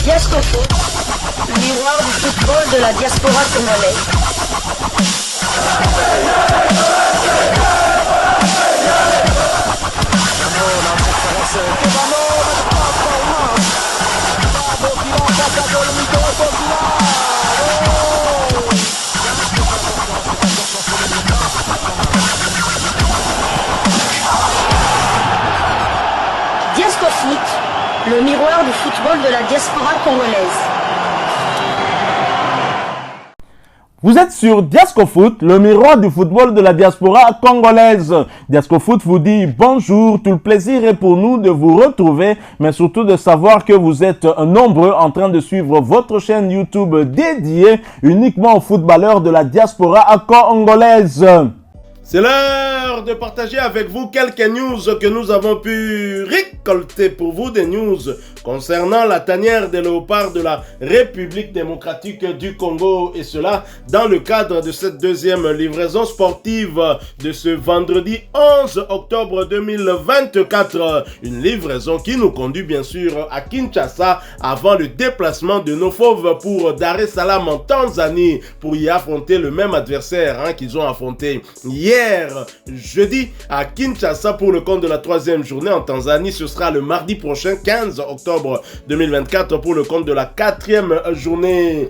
Diasco Foot, le miroir du football de la diaspora congolaise. Diasco Foot, le miroir du football de la diaspora congolaise. Vous êtes sur Diasco Foot, le miroir du football de la diaspora congolaise. Diasco Foot vous dit bonjour, tout le plaisir est pour nous de vous retrouver, mais surtout de savoir que vous êtes nombreux en train de suivre votre chaîne YouTube dédiée uniquement aux footballeurs de la diaspora congolaise. C'est l'heure de partager avec vous quelques news que nous avons pu récolter pour vous, des news concernant la tanière des léopards de la République démocratique du Congo, et cela dans le cadre de cette deuxième livraison sportive de ce vendredi 11 octobre 2024. Une livraison qui nous conduit bien sûr à Kinshasa avant le déplacement de nos fauves pour Dar es Salaam en Tanzanie pour y affronter le même adversaire qu'ils ont affronté hier jeudi à Kinshasa pour le compte de la troisième journée en Tanzanie. Ce sera le mardi prochain 15 octobre 2024 pour le compte de la quatrième journée.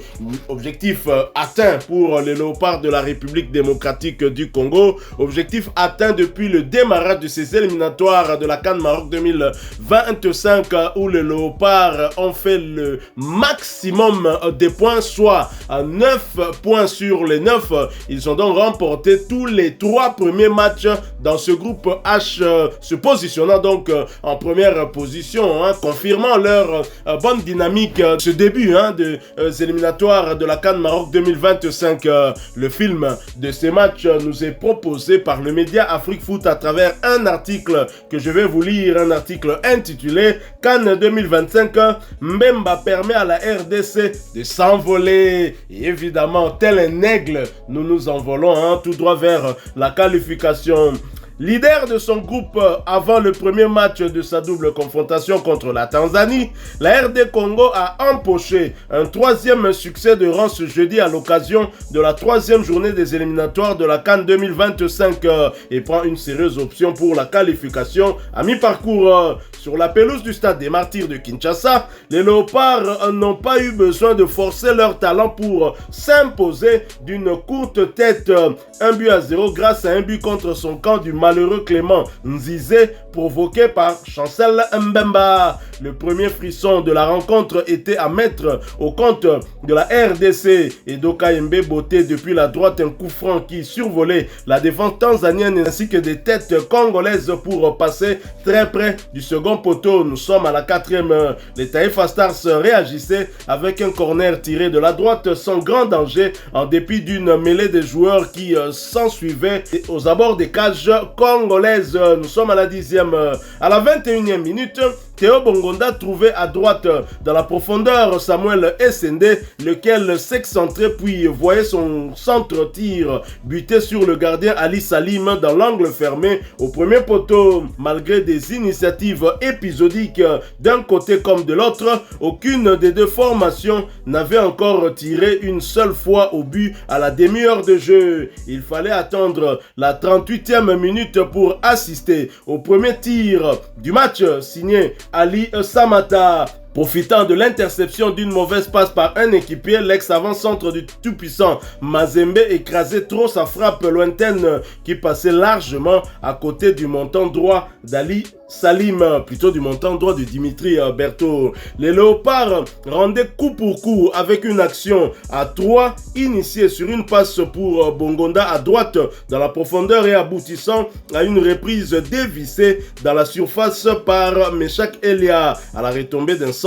Objectif atteint pour les léopards de la République démocratique du Congo. Objectif atteint depuis le démarrage de ces éliminatoires de la CAN Maroc 2025 où les léopards ont fait le maximum des points, soit 9 points sur les 9. Ils ont donc remporté tous les 3 premiers matchs dans ce groupe H, se positionnant donc en première position, confirmant leur bonne dynamique. Ce début des éliminatoires de la CAN Maroc 2025. Le film de ces matchs nous est proposé par le média Afrique Foot à travers un article que je vais vous lire, un article intitulé CAN 2025, Mbemba permet à la RDC de s'envoler. Et évidemment, tel un aigle, nous nous envolons tout droit vers la qualification. Leader de son groupe avant le premier match de sa double confrontation contre la Tanzanie, la RD Congo a empoché un troisième succès de rang ce jeudi à l'occasion de la troisième journée des éliminatoires de la CAN 2025 et prend une sérieuse option pour la qualification à mi-parcours. Sur la pelouse du stade des Martyrs de Kinshasa, les léopards n'ont pas eu besoin de forcer leur talent pour s'imposer d'une courte tête. 1-0 grâce à un but contre son camp du malheureux Clément Nzizé provoqué par Chancel Mbemba. Le premier frisson de la rencontre était à mettre au compte de la RDC et Dokayembe botté depuis la droite un coup franc qui survolait la défense tanzanienne ainsi que des têtes congolaises pour passer très près du second poteau. Nous sommes à la 4e. Les Taifa Stars réagissaient avec un corner tiré de la droite sans grand danger en dépit d'une mêlée de joueurs qui s'ensuivait aux abords des cages congolaises. Nous sommes à la 10e. À la 21e minute, Théo Bongonda trouvait à droite dans la profondeur Samuel Essende, lequel s'excentrait puis voyait son centre-tir buté sur le gardien Ali Salim dans l'angle fermé au premier poteau. Malgré des initiatives épisodiques d'un côté comme de l'autre, aucune des deux formations n'avait encore tiré une seule fois au but à la demi-heure de jeu. Il fallait attendre la 38e minute pour assister au premier tir du match signé Ali Samata. Profitant de l'interception d'une mauvaise passe par un équipier, l'ex-avant-centre du tout-puissant Mazembe écrasait trop sa frappe lointaine qui passait largement à côté du montant droit d'Ali Salim, plutôt du montant droit de Dimitri Berthaud. Les léopards rendaient coup pour coup avec une action à 3 initiée sur une passe pour Bongonda à droite dans la profondeur et aboutissant à une reprise dévissée dans la surface par Meshak Elia à la retombée d'un centre.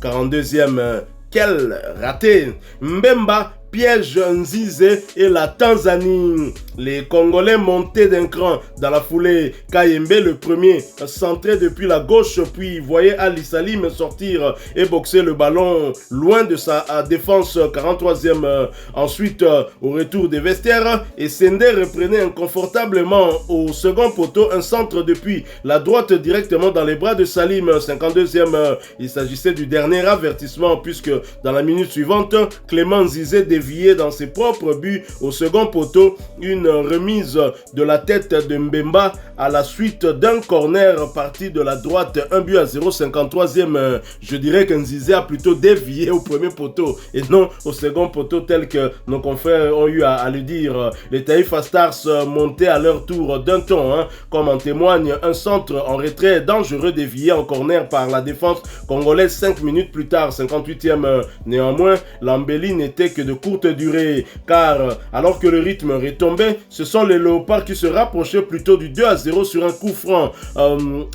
42e. Quel raté! Mbemba piège Nzize et la Tanzanie. Les Congolais montaient d'un cran dans la foulée. Kayembe, le premier, centré depuis la gauche, puis voyait Ali Salim sortir et boxer le ballon loin de sa défense. 43e. Ensuite, au retour des vestiaires, et Sende reprenait inconfortablement au second poteau un centre depuis la droite directement dans les bras de Salim. 52e. Il s'agissait du dernier avertissement puisque dans la minute suivante, Clément Zizé déviait dans ses propres buts au second poteau. Une remise de la tête de Mbemba à la suite d'un corner parti de la droite, 1-0. 53e. Je dirais que Nzizé a plutôt dévié au premier poteau et non au second poteau tel que nos confrères ont eu à le dire. Les Taifa Stars montaient à leur tour d'un ton, comme en témoigne un centre en retrait dangereux dévié en corner par la défense congolaise 5 minutes plus tard. 58e. Néanmoins, l'embellie n'était que de courte durée car alors que le rythme retombait, ce sont les Léopards qui se rapprochaient plutôt du 2-0 sur un coup franc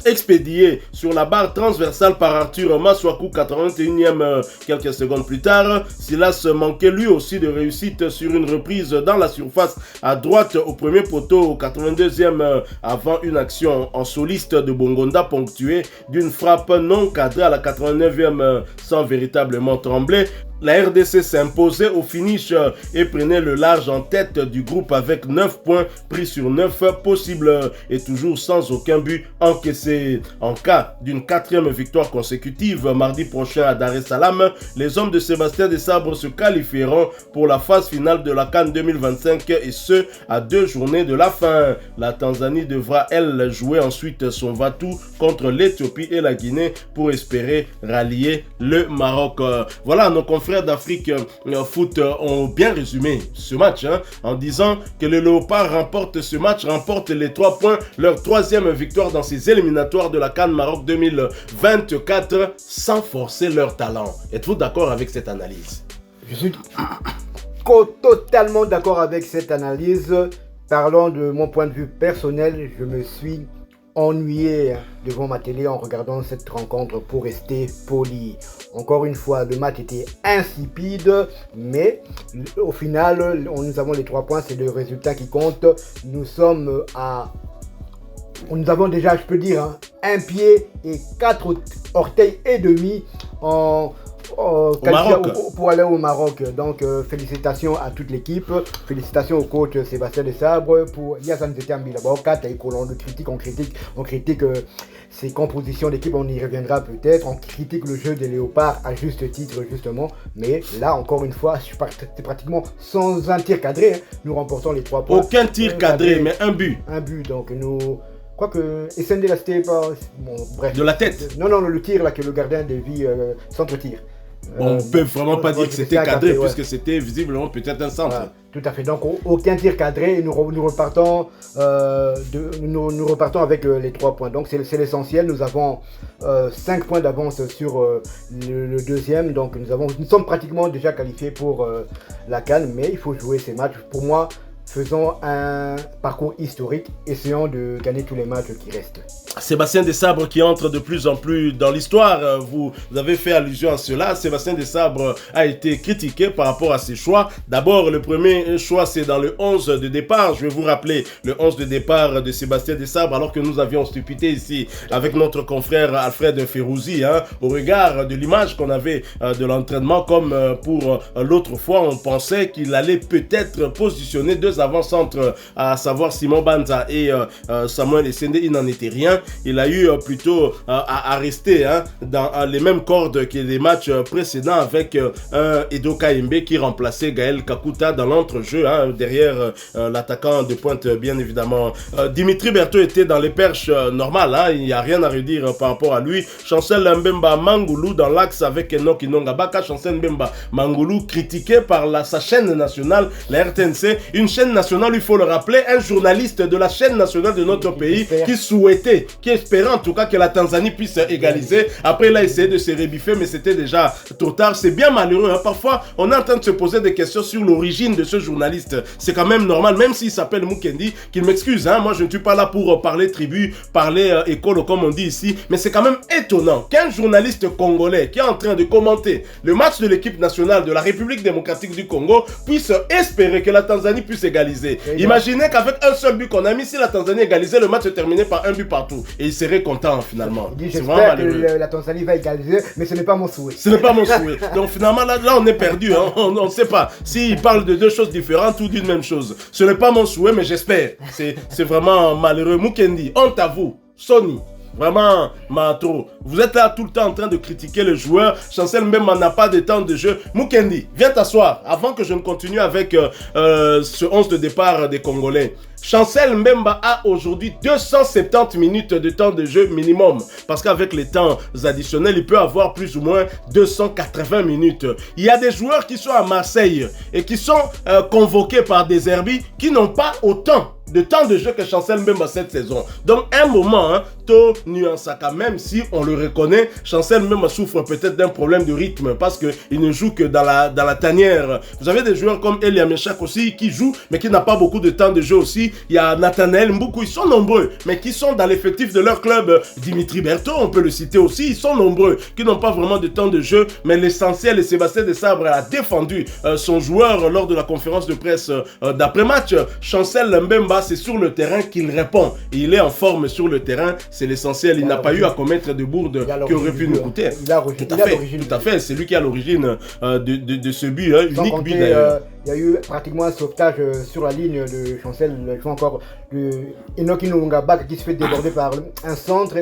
expédié sur la barre transversale par Arthur Maswaku. 81e. Quelques secondes plus tard, Silas manquait lui aussi de réussite sur une reprise dans la surface à droite au premier poteau. 82e. Avant une action en soliste de Bongonda ponctuée d'une frappe non cadrée à la 89e sans véritablement trembler. La RDC s'imposait au finish et prenait le large en tête du groupe avec 9 points pris sur 9 possibles et toujours sans aucun but encaissé. En cas d'une 4e victoire consécutive mardi prochain à Dar es Salaam, les hommes de Sébastien Desabre se qualifieront pour la phase finale de la CAN 2025 et ce à 2 journées de la fin. La Tanzanie devra elle jouer ensuite son va-tout contre l'Éthiopie et la Guinée pour espérer rallier le Maroc. Voilà, nos confrères d'Afrique Foot ont bien résumé ce match en disant que les Léopards remportent ce match, remportent les 3 points, leur 3e victoire dans ces éliminatoires de la CAN Maroc 2024 sans forcer leur talent. Êtes-vous d'accord avec cette analyse? Je suis totalement d'accord avec cette analyse. Parlant de mon point de vue personnel, je me suis ennuyé devant ma télé en regardant cette rencontre pour rester poli. Encore une fois, le match était insipide, mais au final, nous avons les 3 points, c'est le résultat qui compte. Nous avons déjà, je peux dire, un pied et 4 orteils et demi pour aller au Maroc. Donc félicitations à toute l'équipe, félicitations au coach Sébastien Desabre, pour Yassane Zetambi Laboka, on critique ses compositions d'équipe, on y reviendra peut-être, on critique le jeu des Léopards à juste titre justement, mais là encore une fois c'est pratiquement sans un tir cadré, nous remportons les 3 points. Aucun tir cadré, mais un but. Donc nous... Quoique, SND là c'était pas... Bon, bref. De la tête. Non, le tir là que le gardien dévie, centre-tir. On ne peut vraiment pas dire que c'était cadré, puisque c'était visiblement peut-être un centre. Voilà, tout à fait. Donc aucun tir cadré et nous repartons avec les 3 points. Donc c'est l'essentiel. Nous avons 5 points d'avance sur le deuxième. Donc nous sommes pratiquement déjà qualifiés pour la CAN, mais il faut jouer ces matchs. Pour moi, faisons un parcours historique, essayons de gagner tous les matchs qui restent. Sébastien Desabre qui entre de plus en plus dans l'histoire, vous avez fait allusion à cela. Sébastien Desabre a été critiqué par rapport à ses choix. D'abord, le premier choix, c'est dans le 11 de départ. Je vais vous rappeler le 11 de départ de Sébastien Desabre, alors que nous avions stupité ici avec notre confrère Alfred Ferrouzi, au regard de l'image qu'on avait de l'entraînement, comme pour l'autre fois, on pensait qu'il allait peut-être positionner 2 avant-centres, à savoir Simon Banza et Samuel Essende. Il n'en était rien. Il a eu plutôt à rester dans les mêmes cordes que les matchs précédents avec un Edo Kayembe qui remplaçait Gaël Kakuta dans l'entrejeu, derrière l'attaquant de pointe bien évidemment. Dimitri Berthaud était dans les perches normales, il n'y a rien à redire par rapport à lui. Chancel Mbemba Mangoulou dans l'axe avec Enoch Inongabaka. Chancel Mbemba Mangoulou critiqué par sa chaîne nationale, la RTNC, une chaîne chaîne nationale, il faut le rappeler, un journaliste de la chaîne nationale de notre pays qui souhaitait, qui espérait en tout cas que la Tanzanie puisse égaliser. Après, il a essayé de se rebiffer, mais c'était déjà trop tard. C'est bien malheureux. Hein. Parfois, on est en train de se poser des questions sur l'origine de ce journaliste. C'est quand même normal, même s'il s'appelle Mukendi, qu'il m'excuse. Hein. Moi, je ne suis pas là pour parler tribu, parler école, comme on dit ici. Mais c'est quand même étonnant qu'un journaliste congolais qui est en train de commenter le match de l'équipe nationale de la République démocratique du Congo puisse espérer que la Tanzanie puisse égaliser. Imaginez qu'avec un seul but qu'on a mis, si la Tanzanie égalisait, le match se terminait par un but partout. Et il serait content finalement. J'espère que la Tanzanie va égaliser, mais ce n'est pas mon souhait. Ce n'est pas mon souhait. Donc finalement, là on est perdu. Hein. On ne sait pas s'il parle de deux choses différentes ou d'une même chose. Ce n'est pas mon souhait, mais j'espère. C'est vraiment malheureux. Mukendi, honte à vous. Sony. Vraiment, Matro, vous êtes là tout le temps en train de critiquer le joueur. Chancel même n'a pas de temps de jeu. Mukendi, viens t'asseoir avant que je ne continue avec ce 11 de départ des Congolais. Chancel Mbemba a aujourd'hui 270 minutes de temps de jeu minimum. Parce qu'avec les temps additionnels, il peut avoir plus ou moins 280 minutes. Il y a des joueurs qui sont à Marseille et qui sont convoqués par des Herbis qui n'ont pas autant de temps de jeu que Chancel Mbemba cette saison. Donc, un moment, hein, To Nuansaka, même si on le reconnaît, Chancel Mbemba souffre peut-être d'un problème de rythme parce qu'il ne joue que dans la tanière. Vous avez des joueurs comme Elia Meshak aussi qui jouent, mais qui n'a pas beaucoup de temps de jeu aussi. Il y a Nathanaël Mboukou, ils sont nombreux, mais qui sont dans l'effectif de leur club. Dimitri Berthaud, on peut le citer aussi, ils sont nombreux, qui n'ont pas vraiment de temps de jeu, mais l'essentiel, et Sébastien Desabre a défendu son joueur lors de la conférence de presse d'après-match. Chancel Mbemba, c'est sur le terrain qu'il répond. Et il est en forme sur le terrain, c'est l'essentiel. Il n'a pas eu à commettre de bourde qui aurait pu nous coûter. Tout à fait, c'est lui qui est à l'origine de ce but, hein, unique but d'ailleurs. Il y a eu pratiquement un sauvetage sur la ligne de Chancel. Il faut encore de Enoki Nungabak qui se fait déborder par un centre.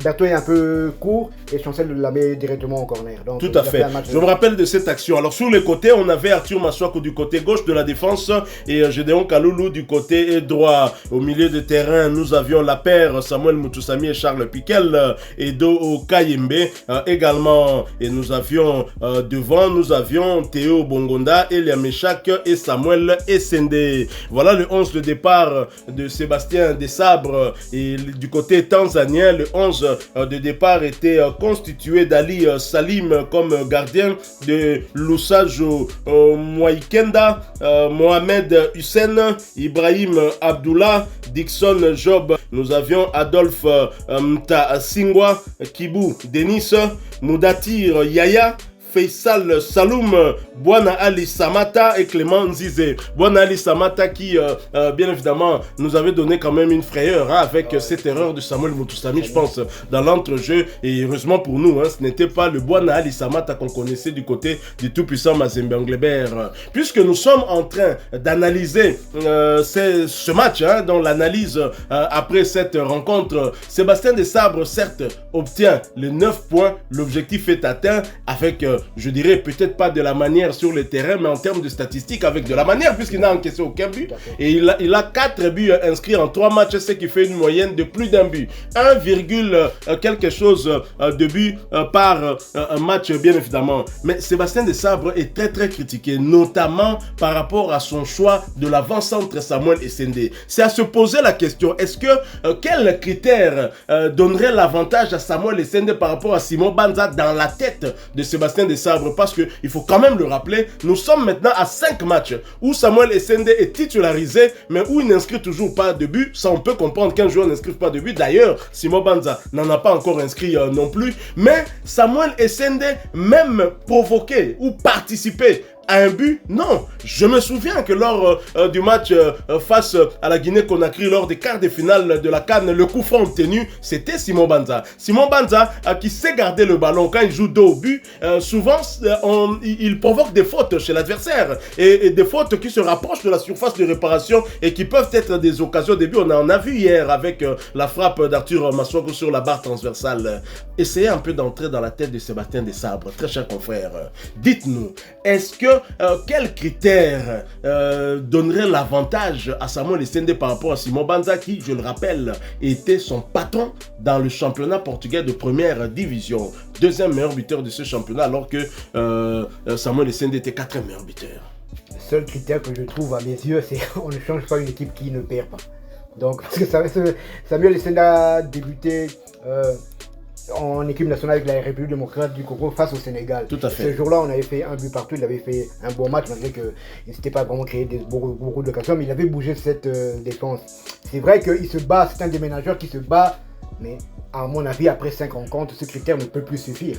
Berthaud est un peu court et Chancel la met directement en corner. Donc, tout à fait. Je me rappelle de cette action. Alors sur les côtés, on avait Arthur Maswako du côté gauche de la défense et Gédéon Kaloulou du côté droit. Au milieu de terrain, nous avions la paire Samuel Mutusami et Charles Piquel et Do Kayembe également. Et nous avions devant, nous avions Théo Bongonda, Elia Meshak et Samuel Essende. Voilà le 11 de départ de Sébastien Desabre. Et du côté tanzanien, le 11 de départ était constitué d'Ali Salim comme gardien, de Lusajo Mwaikenda, Mohamed Hussein, Ibrahim Abdullah, Dixon Job. Nous avions Adolphe Mtasingwa, Kibu Denis, Moudatir Yaya, Faisal Saloum, Bwana Ali Samata et Clément Nzizé. Bwana Ali Samata qui, bien évidemment, nous avait donné quand même une frayeur avec cette erreur de Samuel Mutusami, je pense, dans l'entrejeu. Et heureusement pour nous, hein, ce n'était pas le Bwana Ali Samata qu'on connaissait du côté du tout-puissant Mazembe Anglebert. Puisque nous sommes en train d'analyser ce match, hein, dans l'analyse après cette rencontre, Sébastien Desabre, certes, obtient les 9 points. L'objectif est atteint avec... je dirais peut-être pas de la manière sur le terrain, mais en termes de statistiques, avec de la manière, puisqu'il n'a encaissé aucun but. Et il a 4 buts inscrits en 3 matchs, ce qui fait une moyenne de plus d'un but. 1, quelque chose de but par match, bien évidemment. Mais Sébastien Desabre est très très critiqué, notamment par rapport à son choix de l'avant-centre Samuel Essende. C'est à se poser la question, est-ce que quel critère donnerait l'avantage à Samuel Essende par rapport à Simon Banza dans la tête de Sébastien Desabre, parce que il faut quand même le rappeler, nous sommes maintenant à 5 matchs où Samuel Essende est titularisé, mais où il n'inscrit toujours pas de but. Ça, on peut comprendre qu'un joueur n'inscrive pas de but. D'ailleurs, Simon Banza n'en a pas encore inscrit non plus. Mais Samuel Essende, même provoqué ou participé à un but, non. Je me souviens que lors du match face à la Guinée-Conakry, lors des quarts de finale de la CAN, le coup franc obtenu, c'était Simon Banza. Simon Banza qui sait garder le ballon quand il joue dos au but, souvent il provoque des fautes chez l'adversaire et des fautes qui se rapprochent de la surface de réparation et qui peuvent être des occasions de but. On en a vu hier avec la frappe d'Arthur Maswako sur la barre transversale. Essayez un peu d'entrer dans la tête de Sébastien Desabre, très cher confrère. Dites-nous, est-ce que quel critère donnerait l'avantage à Samuel Essende par rapport à Simon Banza qui, je le rappelle, était son patron dans le championnat portugais de première division, deuxième meilleur buteur de ce championnat, alors que Samuel Essende était 4e meilleur buteur. seul critère que je trouve à mes yeux, c'est qu'on ne change pas une équipe qui ne perd pas. Donc, parce que Samuel Essende a débuté en équipe nationale avec la République démocratique du Congo face au Sénégal. Tout à fait. Ce jour-là, on avait fait un but partout. Il avait fait un bon match, malgré qu'il ne s'était pas vraiment créé beaucoup d'occasions, mais il avait bougé cette défense. C'est vrai qu'il se bat, c'est un déménageur qui se bat, mais à mon avis, après 5 rencontres, ce critère ne peut plus suffire.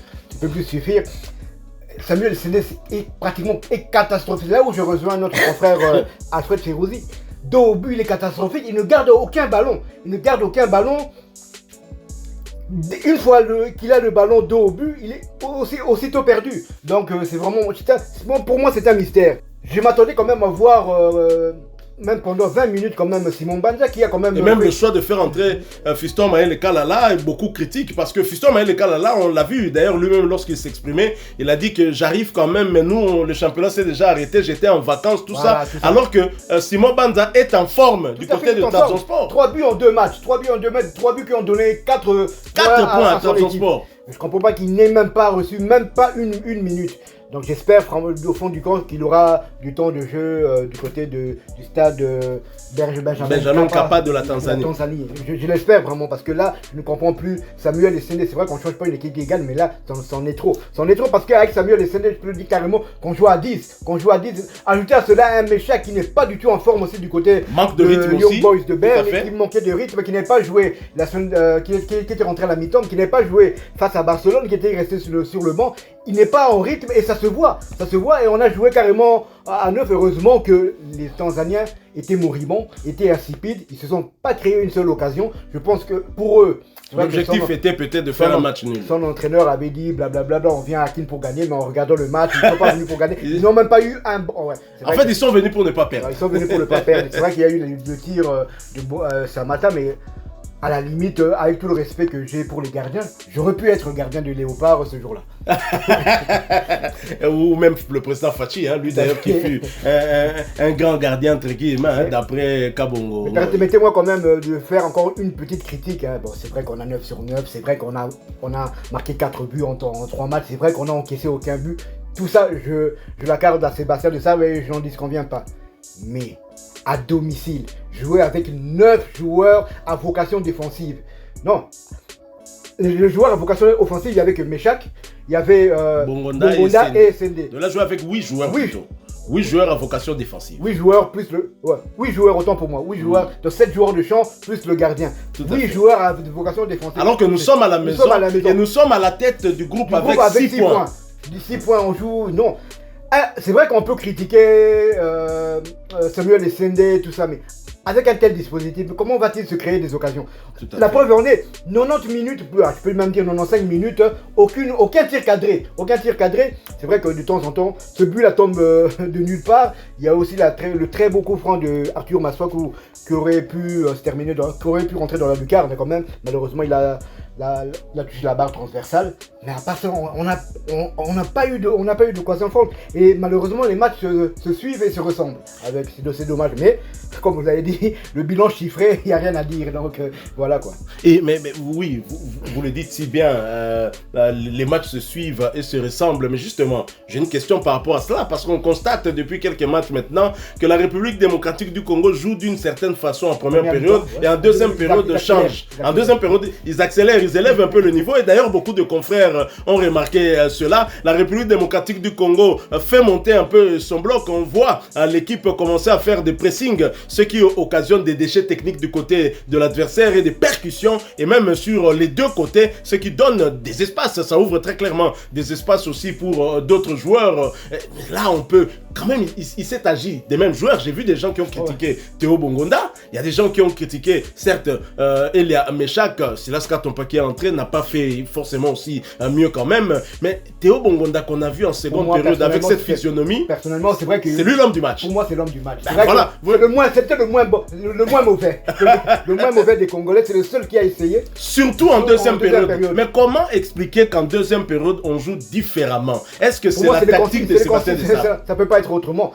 Samuel Essende est catastrophique. Là où je rejoins notre confrère Alfred Ferrouzi, dos au but, il est catastrophique. Il ne garde aucun ballon. Une fois qu'il a le ballon dos au but, il est aussitôt perdu. Donc c'est vraiment, pour moi c'est un mystère. Je m'attendais quand même à voir, même pendant 20 minutes quand même, Simon Banza qui a quand même... Et même le choix de faire entrer Fiston Maël Kalala est beaucoup critique parce que Fiston Maël Kalala, on l'a vu d'ailleurs lui-même lorsqu'il s'exprimait, il a dit que j'arrive quand même, mais nous le championnat s'est déjà arrêté, j'étais en vacances, tout ça. Alors que Simon Banza est en forme du côté de Trabzonspor. 3 buts en 2 matchs, 3 buts qui ont donné 4 points à Trabzonspor. Je comprends pas qu'il n'ait même pas reçu, même pas une minute. Donc j'espère au fond du compte qu'il aura du temps de jeu du côté du stade Benjamin Mkapa de la Tanzanie. Je l'espère vraiment parce que là, je ne comprends plus Samuel Essende. C'est vrai qu'on ne change pas une équipe égale, mais là, c'en est trop. C'en est trop parce qu'avec Samuel Essende, je peux le dire carrément qu'on joue à 10. Ajouter à cela un Méchac qui n'est pas du tout en forme aussi du côté manque de rythme Young aussi. Boys de Berne, qui manquait de rythme, qui n'avait pas joué la semaine, qui était rentré à la mi-temps, qui n'avait pas joué face à Barcelone, qui était resté sur le banc. Il n'est pas en rythme et ça se voit et on a joué carrément à 9. Heureusement que les Tanzaniens étaient moribonds, étaient insipides, ils se sont pas créé une seule occasion. Je pense que pour eux, l'objectif était peut-être de faire un match nul. Son entraîneur avait dit blablabla, on vient à Kin pour gagner, mais en regardant le match, ils ne sont pas venus pour gagner. Ils n'ont même pas eu un... En fait, ils sont venus pour ne pas perdre. Ils sont venus pour ne pas perdre. C'est vrai qu'il y a eu le tir de Samata, mais à la limite, avec tout le respect que j'ai pour les gardiens, j'aurais pu être gardien de Léopard ce jour-là. Ou même le président Fachi, lui d'ailleurs qui fut un grand gardien entre guillemets, d'après Kabongo. Mais permettez-moi quand même de faire encore une petite critique. Bon, c'est vrai qu'on a 9 sur 9, c'est vrai qu'on a marqué 4 buts en 3 matchs, c'est vrai qu'on a encaissé aucun but. Tout ça, je l'accorde à Sébastien de ça, mais je n'en disconviens pas. Mais à domicile, jouer avec 9 joueurs à vocation défensive. Non. Les joueurs à vocation offensive, il y avait que Méchac, il y avait Bongonda et Essende. De là, jouer avec 8 joueurs plutôt. 8 joueurs à vocation défensive. 8 joueurs plus le... 8 joueurs autant pour moi. 8 joueurs, donc 7 joueurs de champ plus le gardien. 8 joueurs à vocation défensive. Alors que nous sommes à la maison et nous sommes à la tête du groupe avec 6 points. 6 points, on joue... Non. C'est vrai qu'on peut critiquer Samuel Essende, tout ça, mais avec un tel dispositif, comment va-t-il se créer des occasions? La preuve en est, 90 minutes, je peux même dire 95 minutes, aucun tir cadré. C'est vrai que de temps en temps, ce but-là tombe de nulle part. Il y a aussi le très beau coup franc de Arthur Maswaku qui aurait pu se terminer, qui aurait pu rentrer dans la lucarne quand même. Malheureusement, il a touché la barre transversale. Mais à part ça, on n'a pas eu d'occasion forte. Et malheureusement, les matchs se suivent et se ressemblent. C'est dommage. Mais comme vous avez dit, le bilan chiffré, il n'y a rien à dire. Donc voilà quoi. Mais oui, vous le dites si bien. Les matchs se suivent et se ressemblent. Mais justement, j'ai une question par rapport à cela. Parce qu'on constate depuis quelques matchs maintenant que la République démocratique du Congo joue d'une certaine façon en première période. Et en deuxième période, change. En deuxième période, ils accélèrent, ils élèvent un peu le niveau. Et d'ailleurs, beaucoup de confrères ont remarqué cela. La République démocratique du Congo fait monter un peu son bloc. On voit l'équipe commencer à faire des pressings, ce qui occasionne des déchets techniques du côté de l'adversaire et des percussions, et même sur les deux côtés, ce qui donne des espaces. Ça ouvre très clairement des espaces aussi pour d'autres joueurs. Là, on peut quand même, il s'est agi des mêmes joueurs. J'ai vu des gens qui ont critiqué Théo Bongonda. Il y a des gens qui ont critiqué, certes, Elia Méchac. Silas Katompa qui est entré n'a pas fait forcément aussi mieux quand même. Mais Théo Bongonda qu'on a vu en seconde période avec cette physionomie, personnellement, c'est vrai que c'est lui l'homme du match. Pour moi, c'est l'homme du match. Voilà. C'est peut-être le moins mauvais. Le moins mauvais des Congolais, c'est le seul qui a essayé. Surtout en deuxième période. Mais comment expliquer qu'en deuxième période, on joue différemment? Est-ce que c'est la tactique de Sébastien Desabre? Ça peut pas être autrement.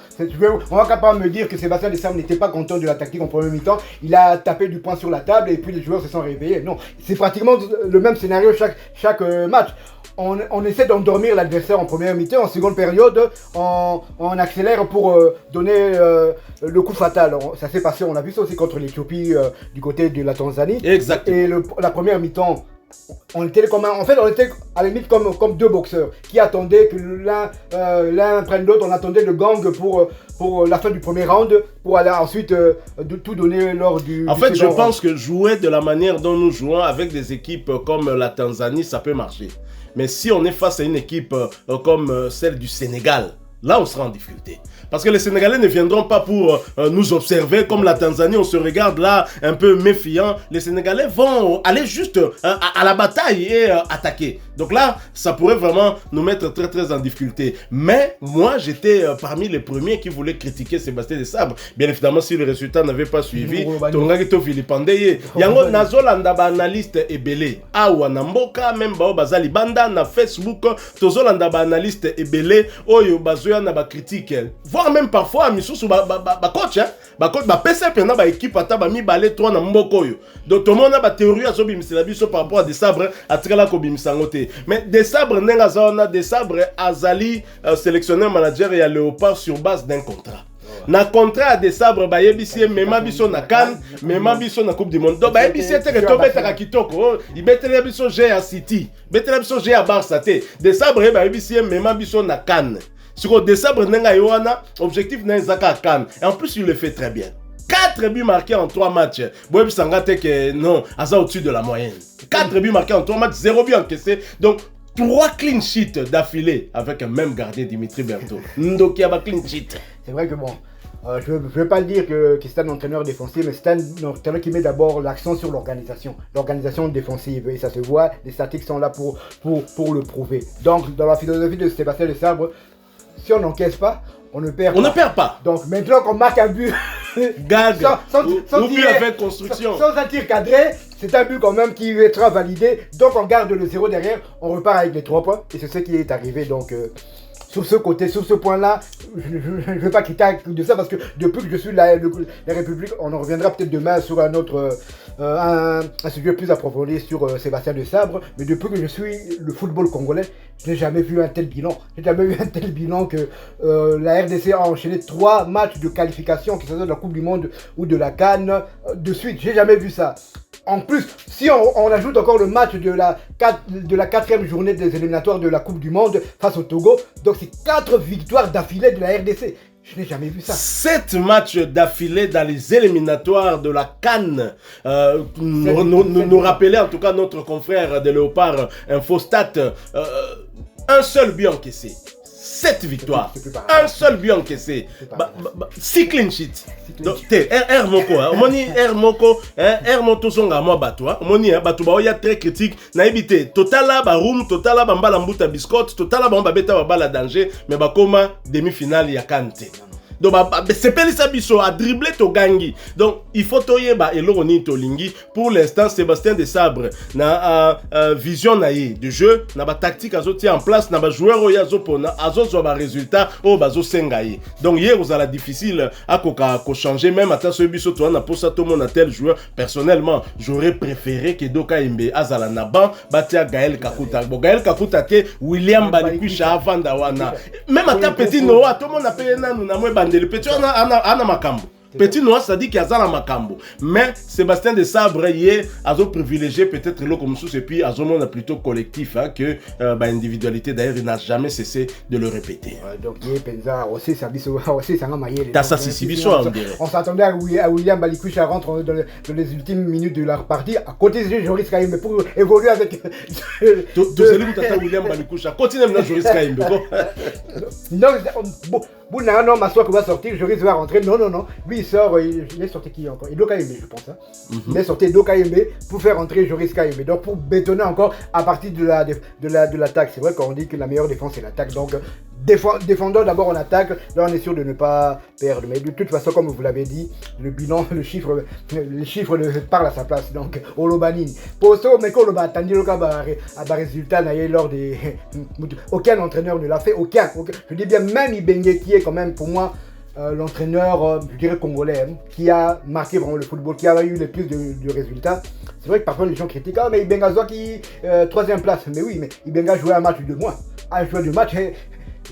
On va pas me dire que Sébastien Desabre n'était pas content de la tactique en premier mi-temps. Il a tapé du poing sur la table et puis les joueurs se sont réveillés. Non, c'est pratiquement le même scénario chaque match. On essaie d'endormir l'adversaire en première mi-temps, en seconde période, on accélère pour donner le coup fatal. Ça s'est passé, on a vu ça aussi contre l'Éthiopie du côté de la Tanzanie. Exactement. Et la première mi-temps, on était à la limite comme deux boxeurs qui attendaient que l'un prenne l'autre. On attendait le gang pour la fin du premier round, pour aller ensuite tout donner lors du En fait, je second pense que jouer de la manière dont nous jouons avec des équipes comme la Tanzanie, ça peut marcher. Mais si on est face à une équipe comme celle du Sénégal, là on sera en difficulté. Parce que les Sénégalais ne viendront pas pour nous observer comme la Tanzanie, on se regarde là un peu méfiant. Les Sénégalais vont aller juste à la bataille et attaquer. Donc là, ça pourrait vraiment nous mettre très très en difficulté. Mais moi, j'étais parmi les premiers qui voulaient critiquer Sébastien Desabre. Bien évidemment, si le résultat n'avait pas suivi, Tongagito Filipandeye. Yango Nazolanda ba analyste ebele. Awa Namboka, même bao bazali banda na Facebook, Tozolanda ba analyste ebele. Oyo bazoya na ba critique. Voire même parfois, misusu ba coach, hein. Ba coach, ba PC pena ba équipe ata ba mi balé 3 na mboko yo. Donc tout le monde a ba théorie azo bimisela biso par rapport à Desabre atrela ko bimisangote. Mais Desabre nenga zaona Desabre azali sélectionneur manager et à Léopard sur base d'un contrat. Na contrat à Desabre ba yebisi mema biso na CAN, mema biso na Coupe du Monde. Donc ba yebisi teke to betaka kitoko, il betela biso G à City, betela biso G à Barça te. Desabre ba yebisi mema biso na CAN. Sur Desabre nenga yoana, objectif na zaka CAN. Et en plus il le fait très bien. 4 buts marqués en 3 matchs. Boyebi Sangate que non, Aza au-dessus de la moyenne. 4 buts marqués en 3 matchs, 0 but encaissé. Donc 3 clean sheets d'affilée avec un même gardien, Dimitri Berthaud. Ndoki a clean sheet. C'est vrai que bon, je ne veux pas le dire que c'est un entraîneur défensif, mais c'est un entraîneur qui met d'abord l'accent sur l'organisation défensive. Et ça se voit, les statistiques sont là pour le prouver. Donc dans la philosophie de Sébastien Desabre, si on n'encaisse pas, on ne perd pas. Donc maintenant qu'on marque un but, gag, sans but avec construction. Sans un tir cadré, c'est un but quand même qui sera validé. Donc on garde le 0 derrière, on repart avec les 3 points. Et c'est ce qui est arrivé. Donc sur ce côté, sur ce point-là, je ne vais pas critiquer de ça parce que depuis que je suis la République, on en reviendra peut-être demain sur un autre un sujet plus approfondi sur Sébastien Desabre. Mais depuis que je suis le football congolais, je n'ai jamais vu un tel bilan. Je n'ai jamais vu un tel bilan que la RDC a enchaîné 3 matchs de qualification, que ce soit de la Coupe du Monde ou de la CAN, de suite. J'ai jamais vu ça. En plus, si on ajoute encore le match de la 4e journée des éliminatoires de la Coupe du Monde face au Togo, donc c'est 4 victoires d'affilée de la RDC. Je n'ai jamais vu ça. 7 matchs d'affilée dans les éliminatoires de la CAN. Nous rappelait en tout cas notre confrère de Léopard Infostat. Un seul but encaissé. 7 victoires. Un seul but encaissé. 6 clean sheets. Donc, R Moko. Moni R Moko. R Moto songa moi batwa. Moni batu ba oya très critique. Na ebité. Totala ba room, totala ba mbala mbuta biscotte, totala ba mbabeta ba bala danger, mais ba koma demi-finale ya Kante. Donc c'est Pelissa Bisso a dribblé Togangi. Donc il faut toyeba et l'oroni tolingi. Pour l'instant Sébastien Desabre na vision naïe de jeu, na ba tactique azo tient en place, na ba joueur oya zopona azo zo ba résultat o bazo sengaye. Donc hier vous allez difficile à ko changer même à ce Bisso toi na pour ça tout mon tel joueur. Personnellement, j'aurais préféré que Doka Imbe azala na ban batia Gaël Kakuta. Bon Gaël Kakuta ke William Balikwisha avant dawana. Même à ta petit Noah tout le monde appelle na nous na moi le petit ana makambo. Petit Noir, ça dit qu'il y a la makambo. Mais Sébastien Desabre hier a privilégié peut-être le comme et puis a monde plutôt collectif hein, que individualité. D'ailleurs, il n'a jamais cessé de le répéter. Donc hier Penza aussi ça m'a maillé. On s'attendait à William Balikwisha rentre dans les ultimes minutes de la partie à côté de Joris Kaimbe pour évoluer avec. William Balikwisha continue maintenant Joris Kaimbe. Donc un homme à soi qui va sortir, Joris va rentrer. Non. Lui il sort, il est sorti qui encore? Doka Imbe, je pense. Hein. Il est sorti Doka Imbe pour faire entrer Joris Kaimbe. Donc pour bétonner encore à partir de l'attaque. C'est vrai qu'on dit que la meilleure défense c'est l'attaque. Donc défendons d'abord en attaque, là on est sûr de ne pas perdre. Mais de toute façon, comme vous l'avez dit, le bilan, le chiffre parle à sa place. Donc, Olobanini. Pour ça, mais qu'on a attendu le résultat lors des. Aucun entraîneur ne l'a fait, aucun. Je dis bien, même Ibenge qui est quand même pour moi l'entraîneur, je dirais congolais, qui a marqué vraiment le football, qui a eu le plus de résultats. C'est vrai que parfois les gens critiquent, mais Ibenga qui 3e place. Mais oui, mais Ibenga jouait un match de moins. Un joueur de match.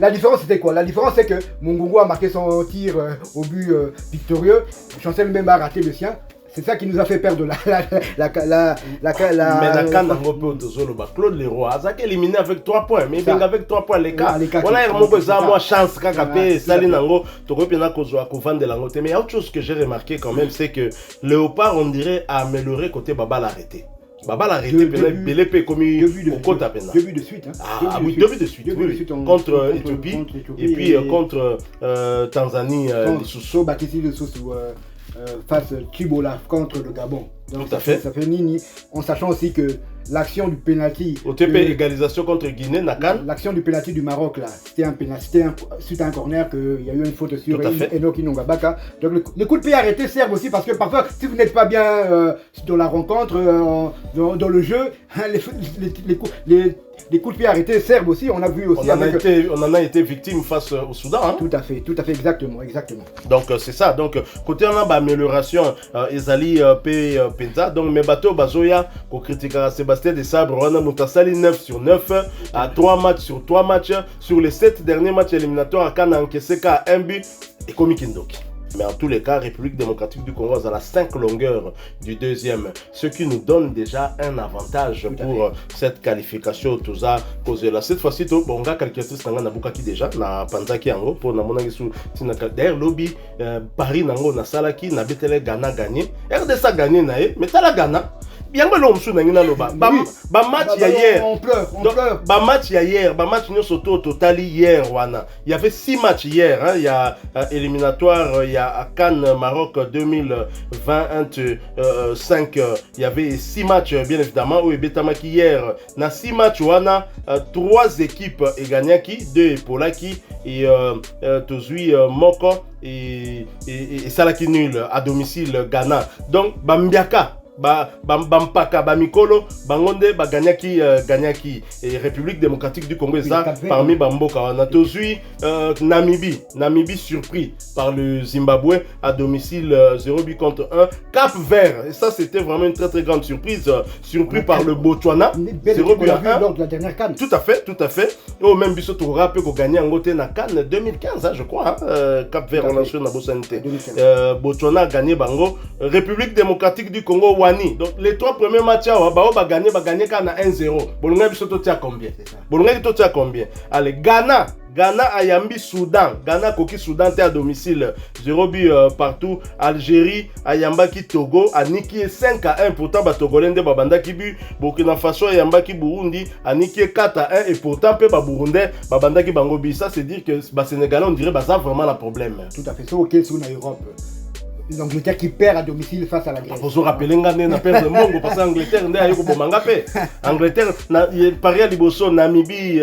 La différence c'était quoi? La différence c'est que Mongongo a marqué son tir au but victorieux. Chancel même a raté le sien. C'est ça qui nous a fait perdre Mais Nakan a repris Claude Leroy. Azak éliminé avec 3 points. Mais Ibenga avec 3 points les cas. Voilà, il y a moi chance kakapé Salinango. Tokopina Kozwa Kovan de Langote. Mais il y a autre chose que j'ai remarqué quand même, c'est que Léopard, on dirait, a amélioré côté Baba l'arrêté. Baba l'arrêté, Belépé comme au compte à peine. 2 buts de suite. Ah oui, 2 buts de suite. Contre Éthiopie et puis contre Tanzanie. Sous Bakissi de Soussou face Chibola contre le Gabon. Donc tout à fait. Ça fait Nini, en sachant aussi que l'action du penalty. OTP égalisation contre Guinée, Nakan. L'action du penalty du Maroc là, c'était un penalty, suite à un corner qu'il y a eu une faute sur Enoki Nongabaka. Donc le coup de pied arrêté servent aussi parce que parfois, si vous n'êtes pas bien dans la rencontre, dans le jeu, les coups de pied arrêtés servent aussi. On a vu aussi. On en a été victime face au Soudan. Hein? Tout à fait, exactement. Donc c'est ça. Donc côté on a amélioration, Ezali P Penza. Donc mes bateaux Bazoya, qu'on critique Sébastien Desabre, on a Moutasali 9 sur 9 à 3 matchs sur 3 matchs. Sur les 7 derniers matchs éliminatoires, Kana encaissé qu'à 1 but et Komi Kindoki. Mais en tous les cas, République démocratique du Congo a la 5 longueurs du deuxième, ce qui nous donne déjà un avantage pour cette qualification. Tout ça, cette fois-ci, on a calculatrice na Bukaki déjà, na Panzaki Ango, pour na Monangisu, d'ailleurs, lobby, Paris Nango, na Salaki, na Betele Ghana gagné, RDSA gagné, mais t'as la Ghana. Bien que l'homme soit match hier, on pleure. Match hier, match nous sauto total hier, wana. Il y avait 6 matchs hier, hein. Il y a éliminatoire, il y a à Cannes Maroc 2025, il y avait 6 matchs bien évidemment où Betamaki hier, na 6 matchs wana, 3 équipes et gagnaki, 2 Polaki et Tozui Moko et Salaki nul à domicile Ghana. Donc Bambiaka Bampaka, Bamikolo, Bangonde, Ganyaki, et République démocratique du Congo, ça, parmi Bamboka. On a Tozui, Namibie surpris par le Zimbabwe à domicile 0 but contre 1. Cap Vert, et ça c'était vraiment une très très grande surprise, surpris par le Botswana, 0 but à 1. Lors de la dernière CAN. Tout à fait. Oh, même Bissot Toura peut gagner en Goté na CAN 2015, hein, je crois. Hein, Cap Vert en nation na Bosanité. Botswana a gagné Bango. République démocratique du Congo, Wani. Donc les 3 premiers matchs, Bao va gagner quand on a 1-0. Bolonga Bissot tia combien? Bolonga tia combien? Allez, Ghana Ayambi Soudan. Ghana Koki Soudan à domicile 0 but partout. Algérie Ayamba ki Togo. Aniki 5-1. Pourtant Togolende Babanda ki but. Burkina Faso Ayamba ki Burundi. Aniki 4-1. Et pourtant Pe Burundais Babanda ki Bangobi. Ça c'est dire que Sénégalais on dirait ça vraiment un problème. Tout à fait. C'est ok sur l'Europe. L'Angleterre qui perd à domicile face à la Grèce. Il faut rappeler que perd le monde parce que l'Angleterre Angleterre Paris à Liboso, Namibie,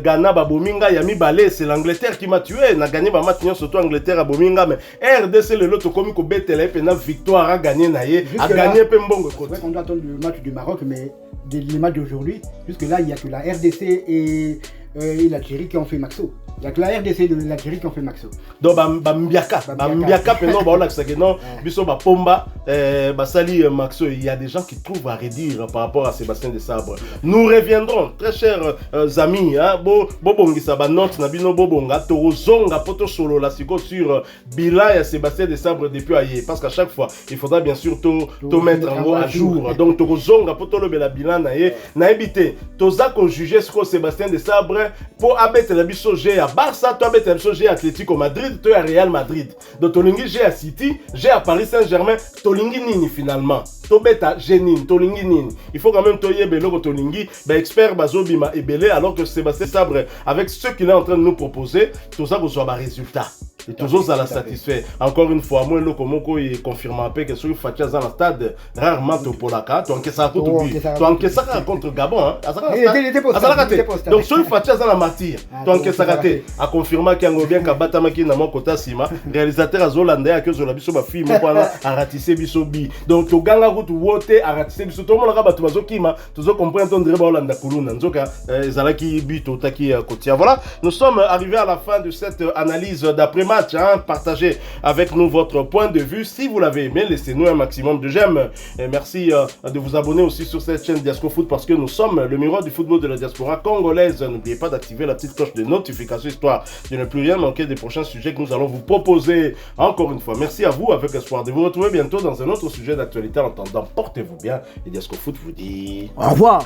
Ghana, Babominga, Yami Balé, c'est l'Angleterre qui m'a tué. N'a gagné ma match surtout Angleterre à Bominga, mais RDC le lot comme ko betele pena victoire a gagné naie, a gagné Pembongo. C'est vrai qu'on doit attendre le match du Maroc, mais les matchs d'aujourd'hui, jusque là il y a que la RDC et l'Algérie qui ont fait Maxo. Il n'y a que la RDC et l'Algérie qui ont fait Maxo. Donc, Bambiaka, Biso Pomba, Basali Maxo, il y a des gens qui trouvent à redire par rapport à Sébastien Desabre. Nous reviendrons, très chers amis, Bobongi Sabanot, Nabino Bobonga, Torozonga, Poto Solo, la sur Bila et Sébastien Desabre depuis ailleurs. Parce qu'à chaque fois, il faudra bien sûr tout mettre en à jour. Donc, Torozonga, Poto Lobela Bila, Naïbité, Toza qu'on jugeait ce que Sébastien Desabre, pour abattre la biso G à Barça, toi abattre la biso G à Atlético Madrid, toi à Real Madrid. Donc Tolingi G à City, G à Paris Saint-Germain, Tolingi Nini finalement. Tobeta Génine, Tolingi Nini. Il faut quand même toyer Belo Tolingi, expert Bazobima et Belé, alors que Sébastien Desabre, avec ce qu'il est en train de nous proposer, tout ça vous soit un résultat. et toujours à la satisfait. Encore une fois, moi, le Komoko est confirmé que sur le Fatia dans le stade, rarement au Polaka, tu encaisses ça contre Gabon. Hein. Donc, sur le Fatia dans la matière, tu encaisses ça à confirmer qu'il y a bien Kabatama qui n'a pas Kota Sima, réalisateur à Zolandais, que Zolabiso, ma fille, a ratissé Bisobi. Donc, tu gagnes route wote, a ratissé Biso, tout le monde a rabattu Mazokima, tu as compris ton dreba Olanda Kuluna, Nzoka, Zalaki Bito, Taki Kotia. Voilà, nous sommes arrivés à la fin de cette analyse d'après-match. Hein. Partagez avec nous votre point de vue. Si vous l'avez aimé, laissez-nous un maximum de j'aime. Et merci de vous abonner aussi sur cette chaîne Diasco Foot parce que nous sommes le miroir du football de la diaspora congolaise. N'oubliez pas d'activer la petite cloche de notification histoire de ne plus rien manquer des prochains sujets que nous allons vous proposer. Encore une fois, merci à vous avec espoir de vous retrouver bientôt dans un autre sujet d'actualité. En attendant, portez-vous bien et Diasco Foot vous dit au revoir.